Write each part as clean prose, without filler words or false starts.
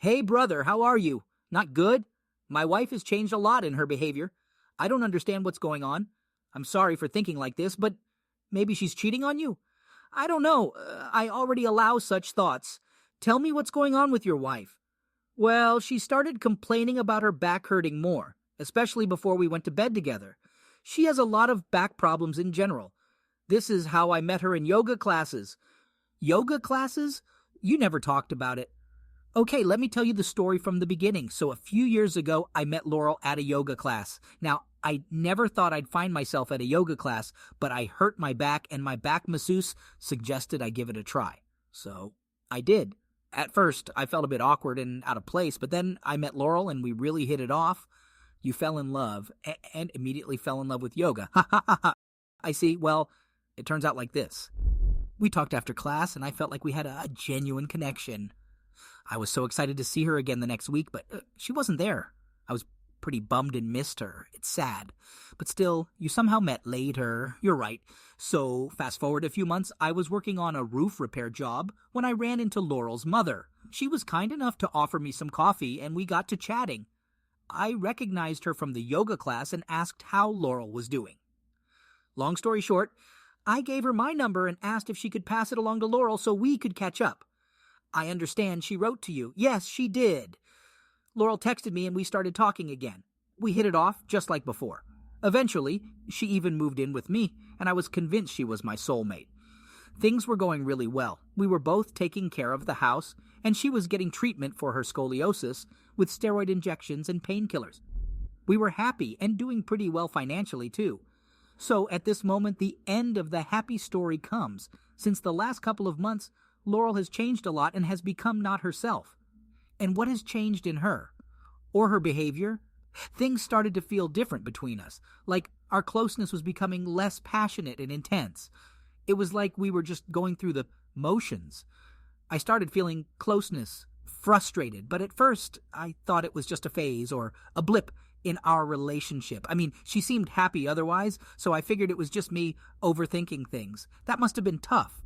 Hey, brother, how are you? Not good? My wife has changed a lot in her behavior. I don't understand what's going on. I'm sorry for thinking like this, but maybe she's cheating on you? I don't know. I already allow such thoughts. Tell me what's going on with your wife. Well, she started complaining about her back hurting more, especially before we went to bed together. She has a lot of back problems in general. This is how I met her in yoga classes. Yoga classes? You never talked about it. Okay, let me tell you the story from the beginning. So a few years ago, I met Laurel at a yoga class. Now, I never thought I'd find myself at a yoga class, but I hurt my back and my back masseuse suggested I give it a try. So I did. At first, I felt a bit awkward and out of place, but then I met Laurel and we really hit it off. You fell in love and immediately fell in love with yoga. Ha ha ha ha. I see. Well, it turns out like this. We talked after class and I felt like we had a genuine connection. I was so excited to see her again the next week, but she wasn't there. I was pretty bummed and missed her. It's sad. But still, you somehow met later. You're right. So, fast forward a few months, I was working on a roof repair job when I ran into Laurel's mother. She was kind enough to offer me some coffee, and we got to chatting. I recognized her from the yoga class and asked how Laurel was doing. Long story short, I gave her my number and asked if she could pass it along to Laurel so we could catch up. I understand she wrote to you. Yes, she did. Laurel texted me and we started talking again. We hit it off just like before. Eventually, she even moved in with me, and I was convinced she was my soulmate. Things were going really well. We were both taking care of the house, and she was getting treatment for her scoliosis with steroid injections and painkillers. We were happy and doing pretty well financially, too. So, at this moment, the end of the happy story comes. Since the last couple of months, Laurel has changed a lot and has become not herself. And what has changed in her? Or her behavior? Things started to feel different between us, like our closeness was becoming less passionate and intense. It was like we were just going through the motions. I started feeling closeness, frustrated, but at first I thought it was just a phase or a blip in our relationship. I mean, she seemed happy otherwise, so I figured it was just me overthinking things. That must have been tough.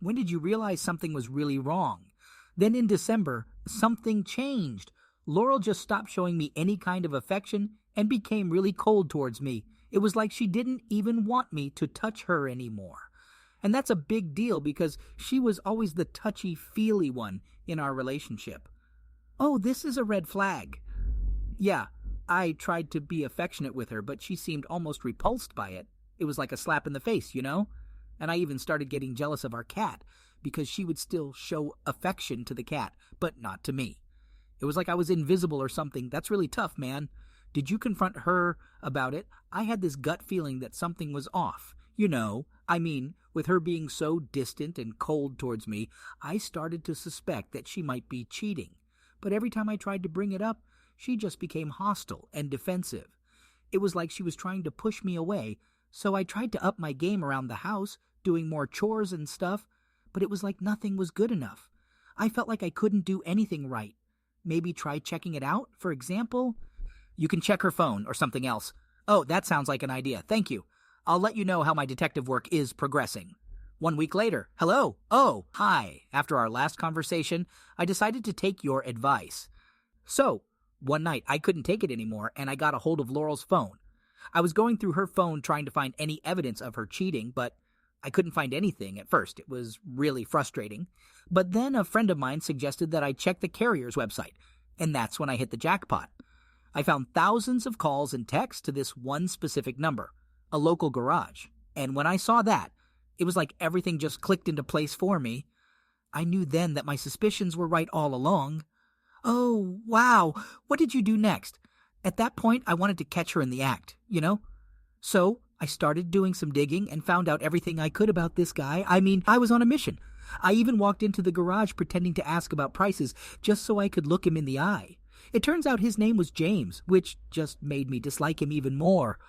When did you realize something was really wrong? Then in December, something changed. Laurel just stopped showing me any kind of affection and became really cold towards me. It was like she didn't even want me to touch her anymore. And that's a big deal because she was always the touchy-feely one in our relationship. Oh, this is a red flag. Yeah, I tried to be affectionate with her, but she seemed almost repulsed by it. It was like a slap in the face, you know? And I even started getting jealous of our cat because she would still show affection to the cat, but not to me. It was like I was invisible or something. That's really tough, man. Did you confront her about it? I had this gut feeling that something was off. You know, I mean, with her being so distant and cold towards me, I started to suspect that she might be cheating. But every time I tried to bring it up, she just became hostile and defensive. It was like she was trying to push me away, so I tried to up my game around the house, doing more chores and stuff, but it was like nothing was good enough. I felt like I couldn't do anything right. Maybe try checking it out, for example? You can check her phone or something else. Oh, that sounds like an idea. Thank you. I'll let you know how my detective work is progressing. 1 week later. Hello. Oh, hi. After our last conversation, I decided to take your advice. So, one night I couldn't take it anymore and I got a hold of Laurel's phone. I was going through her phone trying to find any evidence of her cheating, but I couldn't find anything at first. It was really frustrating. But then a friend of mine suggested that I check the carrier's website, and that's when I hit the jackpot. I found thousands of calls and texts to this one specific number, a local garage. And when I saw that, it was like everything just clicked into place for me. I knew then that my suspicions were right all along. Oh, wow. What did you do next? At that point, I wanted to catch her in the act, you know? So I started doing some digging and found out everything I could about this guy. I mean, I was on a mission. I even walked into the garage pretending to ask about prices just so I could look him in the eye. It turns out his name was James, which just made me dislike him even more.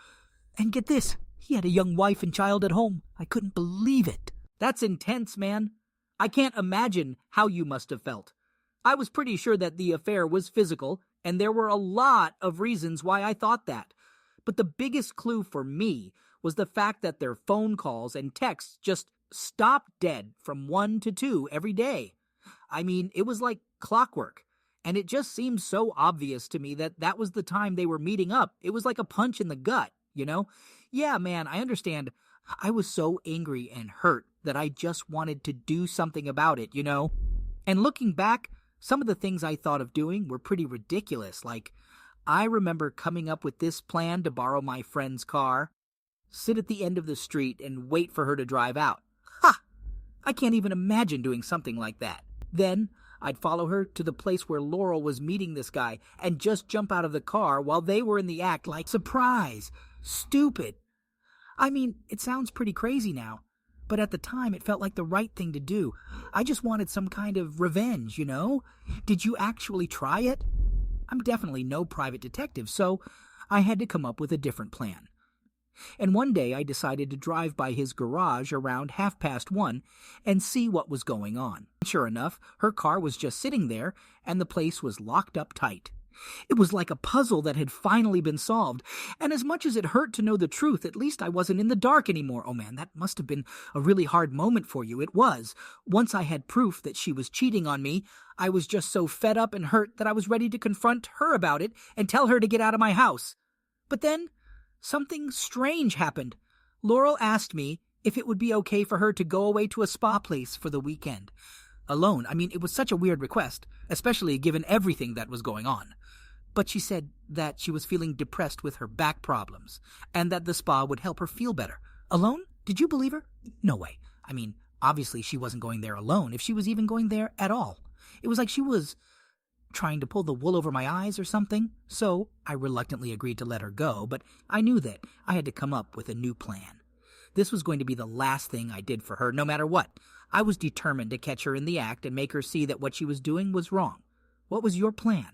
And get this, he had a young wife and child at home. I couldn't believe it. That's intense, man. I can't imagine how you must have felt. I was pretty sure that the affair was physical, and there were a lot of reasons why I thought that. But the biggest clue for me was the fact that their phone calls and texts just stopped dead from 1 to 2 every day. I mean, it was like clockwork. And it just seemed so obvious to me that that was the time they were meeting up. It was like a punch in the gut, you know? Yeah, man, I understand. I was so angry and hurt that I just wanted to do something about it, you know? And looking back, some of the things I thought of doing were pretty ridiculous. Like, I remember coming up with this plan to borrow my friend's car, sit at the end of the street, and wait for her to drive out. Ha! I can't even imagine doing something like that. Then I'd follow her to the place where Laurel was meeting this guy and just jump out of the car while they were in the act like, surprise! Stupid! I mean, it sounds pretty crazy now, but at the time it felt like the right thing to do. I just wanted some kind of revenge, you know? Did you actually try it? I'm definitely no private detective, so I had to come up with a different plan. And one day I decided to drive by his garage around 1:30 and see what was going on. Sure enough, her car was just sitting there, and the place was locked up tight. It was like a puzzle that had finally been solved, and as much as it hurt to know the truth, at least I wasn't in the dark anymore. Oh man, that must have been a really hard moment for you. It was. Once I had proof that she was cheating on me, I was just so fed up and hurt that I was ready to confront her about it and tell her to get out of my house. But then something strange happened. Laurel asked me if it would be okay for her to go away to a spa place for the weekend. Alone. I mean, it was such a weird request, especially given everything that was going on. But she said that she was feeling depressed with her back problems, and that the spa would help her feel better. Alone? Did you believe her? No way. I mean, obviously she wasn't going there alone, if she was even going there at all. It was like she was trying to pull the wool over my eyes or something. So I reluctantly agreed to let her go, but I knew that I had to come up with a new plan. This was going to be the last thing I did for her, no matter what. I was determined to catch her in the act and make her see that what she was doing was wrong. What was your plan?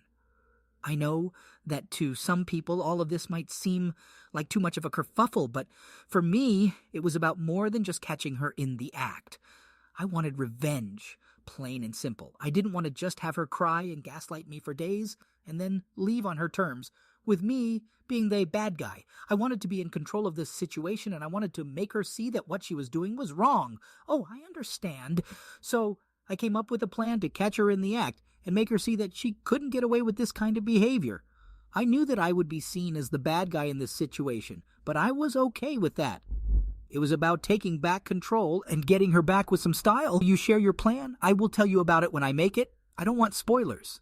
I know that to some people all of this might seem like too much of a kerfuffle, but for me, it was about more than just catching her in the act. I wanted revenge, plain and simple. I didn't want to just have her cry and gaslight me for days and then leave on her terms, with me being the bad guy. I wanted to be in control of this situation, and I wanted to make her see that what she was doing was wrong. Oh, I understand. So I came up with a plan to catch her in the act and make her see that she couldn't get away with this kind of behavior. I knew that I would be seen as the bad guy in this situation, but I was okay with that. It was about taking back control and getting her back with some style. You share your plan? I will tell you about it when I make it. I don't want spoilers.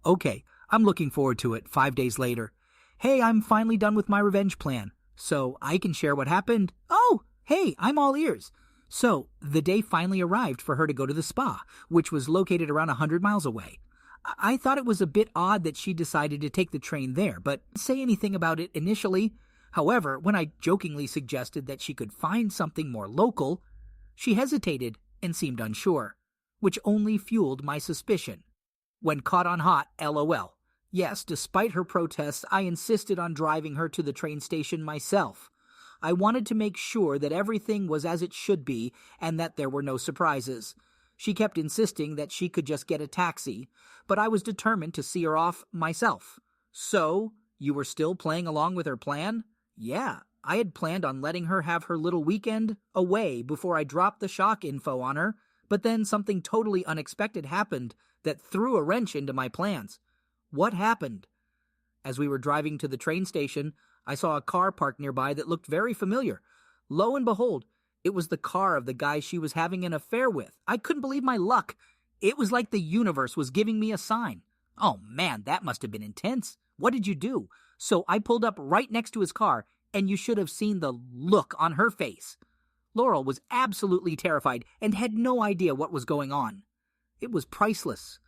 Okay. I'm looking forward to it 5 days later. Hey, I'm finally done with my revenge plan, so I can share what happened. Oh, hey, I'm all ears. So, the day finally arrived for her to go to the spa, which was located around 100 miles away. I thought it was a bit odd that she decided to take the train there, but didn't say anything about it initially. However, when I jokingly suggested that she could find something more local, she hesitated and seemed unsure, which only fueled my suspicion. When caught on hot, LOL. Yes, despite her protests, I insisted on driving her to the train station myself. I wanted to make sure that everything was as it should be and that there were no surprises. She kept insisting that she could just get a taxi, but I was determined to see her off myself. So, you were still playing along with her plan? Yeah, I had planned on letting her have her little weekend away before I dropped the shock info on her, but then something totally unexpected happened that threw a wrench into my plans. What happened? As we were driving to the train station, I saw a car parked nearby that looked very familiar. Lo and behold, it was the car of the guy she was having an affair with. I couldn't believe my luck. It was like the universe was giving me a sign. Oh man, that must have been intense. What did you do? So I pulled up right next to his car, and you should have seen the look on her face. Laurel was absolutely terrified and had no idea what was going on. It was priceless.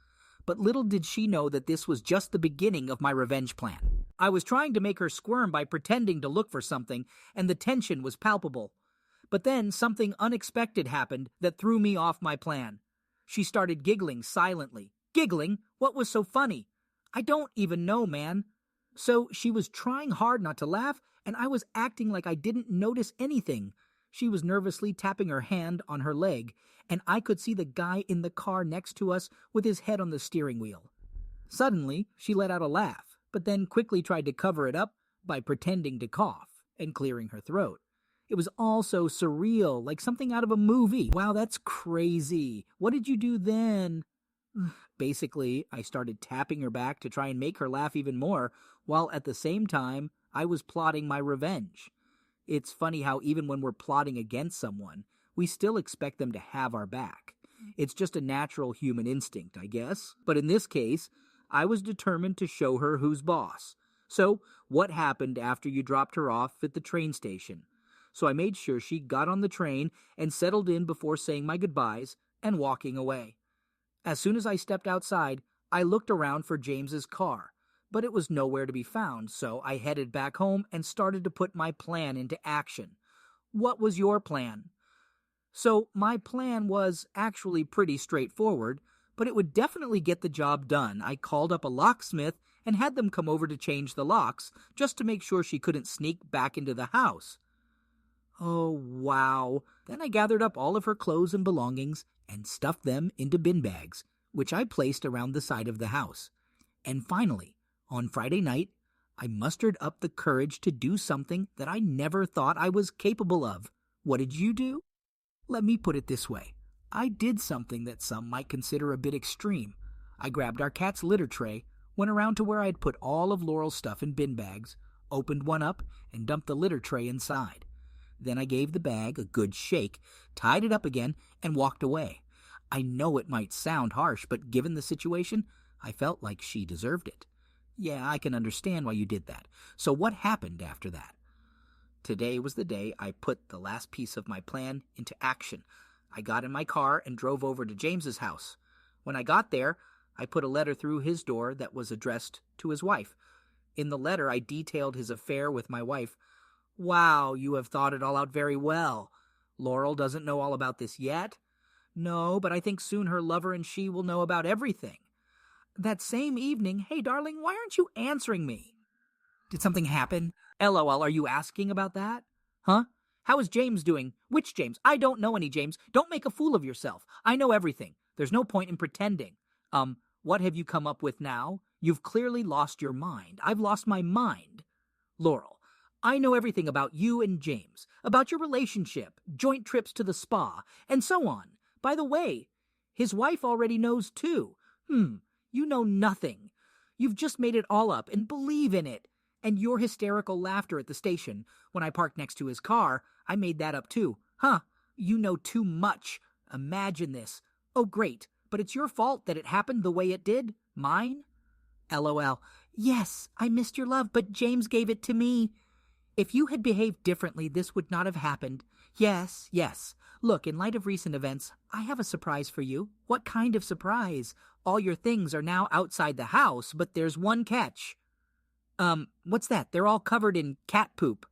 But little did she know that this was just the beginning of my revenge plan. I was trying to make her squirm by pretending to look for something, and the tension was palpable. But then something unexpected happened that threw me off my plan. She started giggling silently. Giggling? What was so funny? I don't even know, man. So she was trying hard not to laugh, and I was acting like I didn't notice anything. She was nervously tapping her hand on her leg, and I could see the guy in the car next to us with his head on the steering wheel. Suddenly, she let out a laugh, but then quickly tried to cover it up by pretending to cough and clearing her throat. It was all so surreal, like something out of a movie. Wow, that's crazy. What did you do then? Basically, I started tapping her back to try and make her laugh even more, while at the same time, I was plotting my revenge. It's funny how even when we're plotting against someone, we still expect them to have our back. It's just a natural human instinct, I guess. But in this case, I was determined to show her who's boss. So, what happened after you dropped her off at the train station? So I made sure she got on the train and settled in before saying my goodbyes and walking away. As soon as I stepped outside, I looked around for James's car, but it was nowhere to be found, so I headed back home and started to put my plan into action. What was your plan? So my plan was actually pretty straightforward, but it would definitely get the job done. I called up a locksmith and had them come over to change the locks, just to make sure she couldn't sneak back into the house. Oh, wow. Then I gathered up all of her clothes and belongings and stuffed them into bin bags, which I placed around the side of the house. And finally, on Friday night, I mustered up the courage to do something that I never thought I was capable of. What did you do? Let me put it this way. I did something that some might consider a bit extreme. I grabbed our cat's litter tray, went around to where I'd put all of Laurel's stuff in bin bags, opened one up, and dumped the litter tray inside. Then I gave the bag a good shake, tied it up again, and walked away. I know it might sound harsh, but given the situation, I felt like she deserved it. Yeah, I can understand why you did that. So what happened after that? Today was the day I put the last piece of my plan into action. I got in my car and drove over to James's house. When I got there, I put a letter through his door that was addressed to his wife. In the letter, I detailed his affair with my wife. Wow, you have thought it all out very well. Laurel doesn't know all about this yet? No, but I think soon her lover and she will know about everything. That same evening, hey darling, why aren't you answering me? Did something happen? LOL, are you asking about that? Huh? How is James doing? Which James? I don't know any James. Don't make a fool of yourself. I know everything. There's no point in pretending. What have you come up with now? You've clearly lost your mind. I've lost my mind. Laurel, I know everything about you and James, about your relationship, joint trips to the spa, and so on. By the way, his wife already knows too. You know nothing. You've just made it all up and believe in it. And your hysterical laughter at the station when I parked next to his car, I made that up too. You know too much. Imagine this. Oh, great. But it's your fault that it happened the way it did? Mine? LOL. Yes, I missed your love, but James gave it to me. If you had behaved differently, this would not have happened. Yes. Look, in light of recent events, I have a surprise for you. What kind of surprise? All your things are now outside the house, but there's one catch. What's that? They're all covered in cat poop.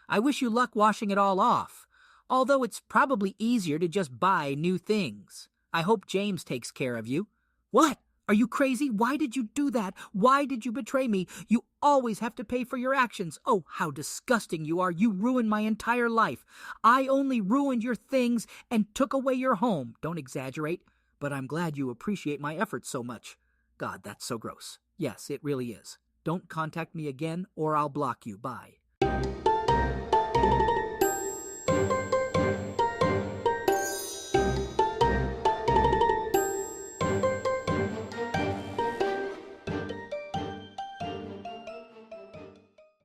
I wish you luck washing it all off. Although it's probably easier to just buy new things. I hope James takes care of you. What? Are you crazy? Why did you do that? Why did you betray me? You always have to pay for your actions. Oh, how disgusting you are. You ruined my entire life. I only ruined your things and took away your home. Don't exaggerate, but I'm glad you appreciate my efforts so much. God, that's so gross. Yes, it really is. Don't contact me again or I'll block you. Bye.